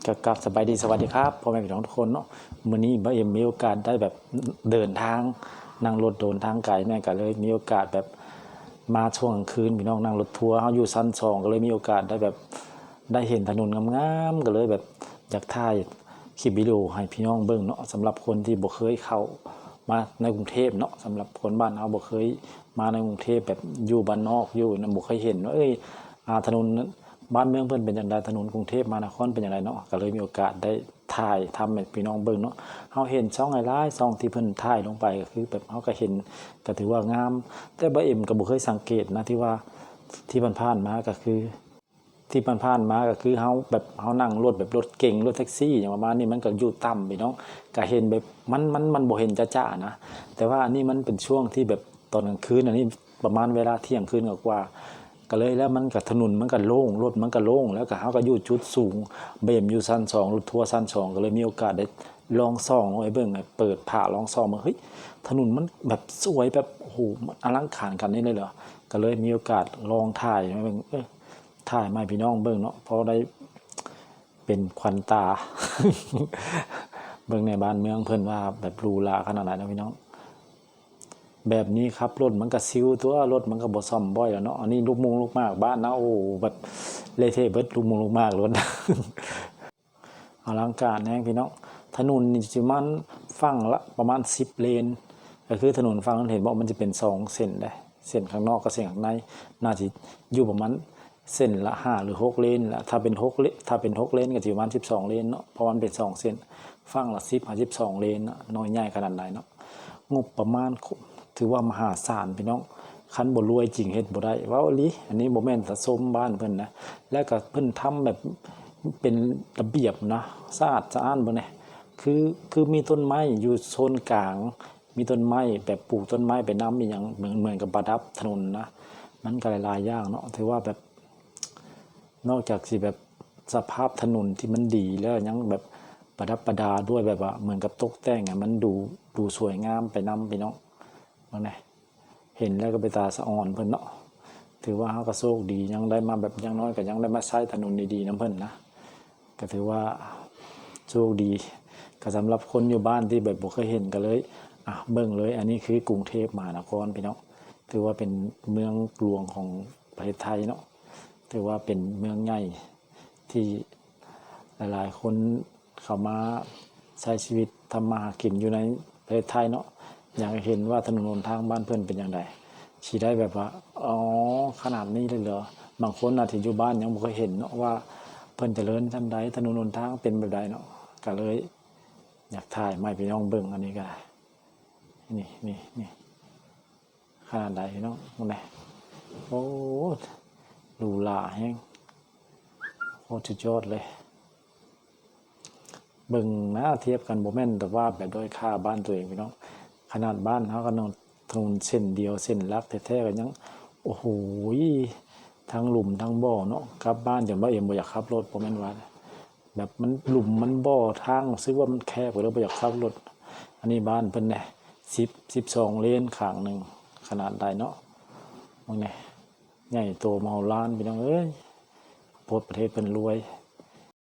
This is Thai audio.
กับสบายดีสวัสดีครับพ่อแม่พี่น้องทุกคนเนาะมื้อนี้บ่เอ็มมีโอกาสได้แบบเดินทางนั่งรถเดินทางไกลแม่ก็เลยมีโอกาสแบบมาช่วงกลางคืนพี่น้องนั่งรถทัวร์เฮาอยู่ชั้น2ก็เลยมีโอกาสได้แบบได้เห็นถนนงามๆก็เลยแบบอยากถ่ายคลิปวิดีโอให้พี่น้องเบิ่งเนาะสำหรับคนที่บ่เคยเข้ามาในกรุงเทพเนาะสำหรับคนบ้านเฮาบ่เคยมาในกรุงเทพแบบอยู่บ้านนอกอยู่นำบ่เคยเห็นว่าถนนบ้านเมืองเพิ่นเป็นจังไดถนนกรุงเทพมหานครเป็นจังไดเนาะก็เลยมีโอกาสได้ถ่ายทำให้พี่น้องเบิ่งเนาะเฮาเห็นช่องหลายๆช่องที่เพิ่นถ่ายลงไปก็คือแบบเฮาก็เห็นก็ถือว่างามแต่บ่เอ็มก็บ่เคยสังเกตนะที่ว่าที่ผ่านๆมาก็คือที่ผ่านๆมาก็คือเฮาแบบเฮานั่งรถแบบรถเก๋งรถแท็กซี่หยังประมาณนี้มันก็อยู่ต่ำพี่น้องก็เห็นแบบมันบ่เห็นจ๊ะๆนะแต่ว่าอันนี้มันเป็นช่วงที่แบบตอนกลางคืนอันนี้ประมาณเวลาเที่ยงคืนกว่าก็เลยแล้วมันก็ถนนมันก็โล่งรถมันก็โล่งแล้วก็เฮาก็อยู่จุดสูงเบมอยู่ชั้น2รถทัวร์ชั้น2ก็เลยมีโอกาสได้ลองส่องลงไปเบิ่งเปิดผ้าลองส่องมาเฮ้ยถนนมันแบบสวยแบบโอ้โหอลังการขนาดนี้เลยเหรอก็เลยมีโอกาสลองถ่ายมาเบิ่งถ่ายมาให้พี่น้องเบิ่งเนาะพอได้เป็นขวัญตา เบิ่งในบ้านเมืองเพิ่นว่าแบบหรูหราขนาดไหนนะพี่น้องแบบนี้ครับรถมันก็ซิวตัวรถมันก็บ่ซ่อมบ่อยแล้วเนาะอันนี้ลูกมุงลูกมากบ้านนะโอ้แบบเละเทะเบิดลูกมุงลูกมากรถ อลังการแฮงพี่น้องถนนนี่สิมันฝั่งละประมาณ10เลนก็คือถนนฝั่งนั้นเห็นบ่มันจะเป็น2เส้นได้เส้นข้างนอกกับเส้นข้างในน่าสิอยู่ประมาณเส้นละ5หรือ6เลนละถ้าเป็น6เลนถ้าเป็น6เลนก็สิประมาณ12เลนเนาะเพราะมันเป็น2เส้นฝั่งละ10 12เลนเนาะน้อยใหญ่ขนาดใดเนาะงบประมาณถือว่ามหาศาลพี่น้องคันบ่รวยจริงเฮ็ดบ่ได้เว้าอีหลีอันนี้บ่แม่นสะสมบ้านเพิ่นนะแล้วก็เพิ่นทำแบบเป็นระเบียบนะสะอาดสะอ้านบ่แน่คือมีต้นไม้อยู่โซนกลางมีต้นไม้แบบปลูกต้นไม้ไปนำอีหยังเหมือนกับประดับถนนนะมันก็หลายๆอย่างเนาะถือว่าแบบนอกจากสิแบบสภาพถนนที่มันดีแล้วยังแบบประดับประดาด้วยแบบว่าเหมือนกับตกแต่งอ่ะมันดูสวยงามไปนำพี่น้องว่าไงเห็นแล้วก็ไปตาสะอ่อนเพิ่นเนาะถือว่าเฮาก็โชคดียังได้มาแบบอย่างน้อยก็ยังได้มาใช้ถนนดีๆนำเพิ่นนะก็ถือว่าโชคดีก็สำหรับคนอยู่บ้านที่แบบบ่เคยเห็นก็เลยเบิ่งเลยอันนี้คือกรุงเทพมหานครพี่น้องถือว่าเป็นเมืองหลวงของประเทศไทยเนาะถือว่าเป็นเมืองใหญ่ที่หลายๆคนเข้ามาใช้ชีวิตทำมาหากินอยู่ในประเทศไทยเนาะอยากเห็นว่าถนนหนทางบ้านเพิ่นเป็นอย่างไรสิได้แบบว่าอ๋อขนาดนี้เลยเหรอบางคนอาจจะอยู่บ้านยังบ่เคยเห็นเนาะว่าเพิ่นเจริญจั่งใดถนนหนทางเป็นแบบใดเนาะก็เลยอยากถ่ายมาให้พี่น้องเบิ่งอันนี้ก็ได้นี่ขนาดใดพี่น้องบ่แน่โอ้หรูหราแฮงโคตรสุดยอดเลยเบิ่งนะเทียบกันบ่แม่นแต่ว่าแบบด้อยค่าบ้านตัวเองพี่น้องขนาดบ้านเฮาก็ถนนเส้นเดียวเส้นหลักแท้ๆก็ยังโอ้โหทั้งหลุมทั้งบ่อเนาะกลับบ้านจนว่าเอ็มบ่อยากขับรถบ่แม่นว่าแบบมันหลุมมันบ่อทางรู้สึกว่ามันแคบแล้วบ่อยากขับรถอันนี้บ้านเพิ่นแหน่12เลนข้างหนึงขนาดใดเนาะมึงแหน่ใหญ่โตมโหฬารพี่น้องเอ้ยประเทศเพิ่นรวย